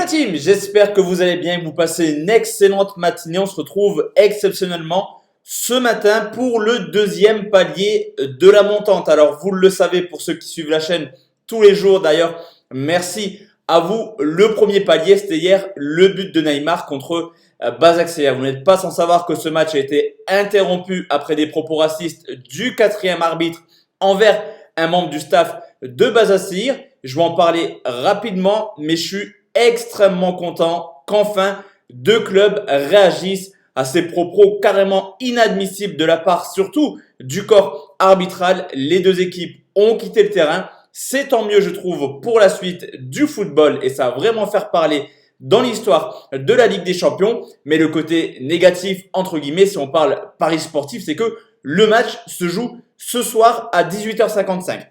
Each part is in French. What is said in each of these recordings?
team, j'espère que vous allez bien, que vous passez une excellente matinée. On se retrouve exceptionnellement ce matin pour le deuxième palier de la montante. Alors vous le savez pour ceux qui suivent la chaîne tous les jours d'ailleurs, merci à vous. Le premier palier, c'était hier le but de Neymar contre Başakşehir. Vous n'êtes pas sans savoir que ce match a été interrompu après des propos racistes du quatrième arbitre envers un membre du staff de Başakşehir. Je vais en parler rapidement, mais je suis extrêmement content qu'enfin deux clubs réagissent à ces propos carrément inadmissibles de la part surtout du corps arbitral. Les deux équipes ont quitté le terrain. C'est tant mieux, je trouve, pour la suite du football et ça va vraiment faire parler dans l'histoire de la Ligue des Champions. Mais le côté négatif, entre guillemets, si on parle paris sportif, c'est que le match se joue ce soir à 18h55.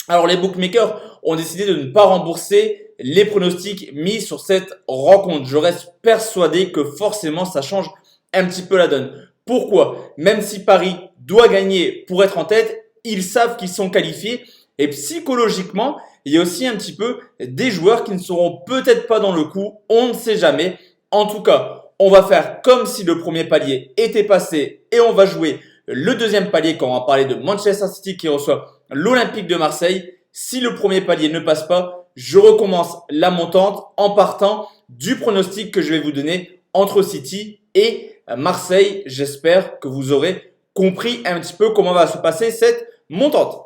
Alors les bookmakers ont décidé de ne pas rembourser les pronostics mis sur cette rencontre. Je reste persuadé que forcément ça change un petit peu la donne. Pourquoi? Même si Paris doit gagner pour être en tête, ils savent qu'ils sont qualifiés. Et psychologiquement, il y a aussi un petit peu des joueurs qui ne seront peut-être pas dans le coup. On ne sait jamais. En tout cas, on va faire comme si le premier palier était passé et on va jouer le deuxième palier quand on va parler de Manchester City qui reçoit l'Olympique de Marseille. Si le premier palier ne passe pas, je recommence la montante en partant du pronostic que je vais vous donner entre City et Marseille. J'espère que vous aurez compris un petit peu comment va se passer cette montante.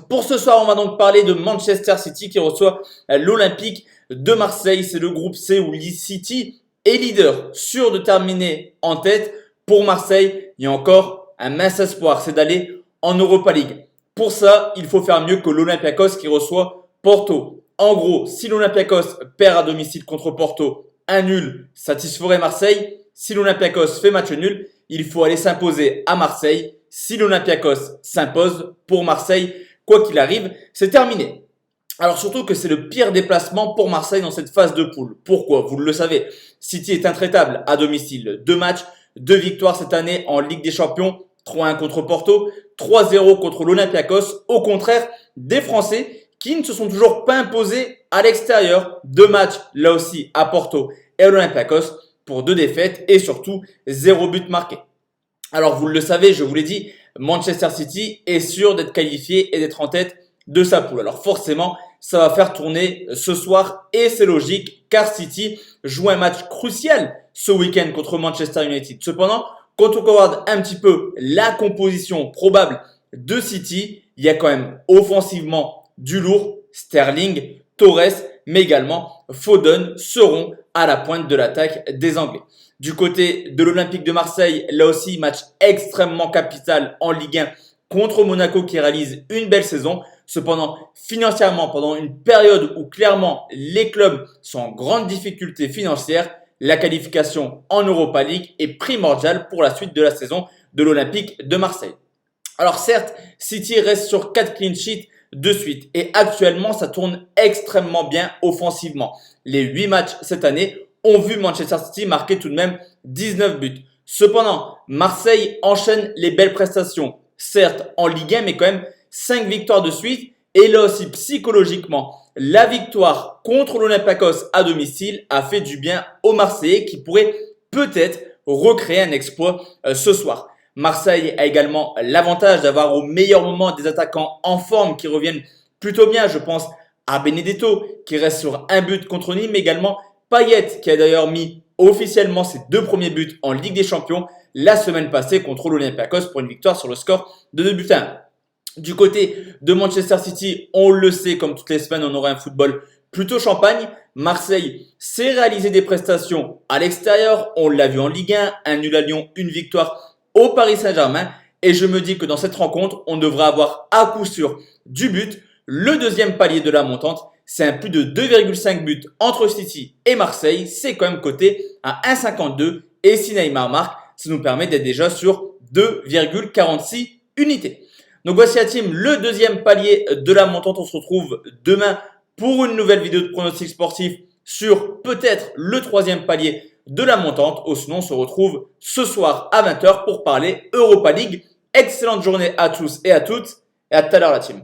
Pour ce soir, on va donc parler de Manchester City qui reçoit l'Olympique de Marseille. C'est le groupe C où City est leader, sûr de terminer en tête. Pour Marseille, il y a encore un mince espoir, c'est d'aller en Europa League. Pour ça, il faut faire mieux que l'Olympiakos qui reçoit Porto. En gros, si l'Olympiakos perd à domicile contre Porto, un nul satisferait Marseille. Si l'Olympiakos fait match nul, il faut aller s'imposer à Marseille. Si l'Olympiakos s'impose pour Marseille, quoi qu'il arrive, c'est terminé. Alors surtout que c'est le pire déplacement pour Marseille dans cette phase de poule. Pourquoi? Vous le savez, City est intraitable à domicile. 2 matchs, 2 victoires cette année en Ligue des Champions. 3-1 contre Porto, 3-0 contre l'Olympiakos. Au contraire des Français qui ne se sont toujours pas imposés à l'extérieur. 2 matchs là aussi à Porto et à l'Olympiakos pour 2 défaites et surtout 0 but marqué. Alors vous le savez, je vous l'ai dit, Manchester City est sûr d'être qualifié et d'être en tête de sa poule. Alors forcément, ça va faire tourner ce soir et c'est logique car City joue un match crucial ce week-end contre Manchester United. Cependant, quand on regarde un petit peu la composition probable de City, il y a quand même offensivement du lourd. Sterling, Torres, mais également Foden seront à la pointe de l'attaque des Anglais. Du côté de l'Olympique de Marseille, là aussi, match extrêmement capital en Ligue 1 contre Monaco qui réalise une belle saison. Cependant, financièrement, pendant une période où clairement les clubs sont en grande difficulté financière, la qualification en Europa League est primordiale pour la suite de la saison de l'Olympique de Marseille. Alors certes, City reste sur 4 clean sheets de suite et actuellement ça tourne extrêmement bien offensivement. Les 8 matchs cette année ont vu Manchester City marquer tout de même 19 buts. Cependant, Marseille enchaîne les belles prestations, certes en Ligue 1 mais quand même 5 victoires de suite. Et là aussi, psychologiquement, la victoire contre l'Olympiakos à domicile a fait du bien aux Marseillais qui pourraient peut-être recréer un exploit ce soir. Marseille a également l'avantage d'avoir au meilleur moment des attaquants en forme qui reviennent plutôt bien. Je pense à Benedetto qui reste sur un but contre Nîmes, mais également Payet qui a d'ailleurs mis officiellement ses 2 premiers buts en Ligue des Champions la semaine passée contre l'Olympiakos pour une victoire sur le score de 2-1. Du côté de Manchester City, on le sait, comme toutes les semaines, on aura un football plutôt champagne. Marseille s'est réalisé des prestations à l'extérieur. On l'a vu en Ligue 1, un nul à Lyon, une victoire au Paris Saint-Germain. Et je me dis que dans cette rencontre, on devrait avoir à coup sûr du but. Le deuxième palier de la montante, c'est un plus de 2,5 buts entre City et Marseille. C'est quand même coté à 1,52. Et si Neymar marque, ça nous permet d'être déjà sur 2,46 unités. Donc voici la team, le deuxième palier de la montante. On se retrouve demain pour une nouvelle vidéo de pronostic sportif sur peut-être le troisième palier de la montante. Ou sinon, on se retrouve ce soir à 20h pour parler Europa League. Excellente journée à tous et à toutes et à tout à l'heure la team.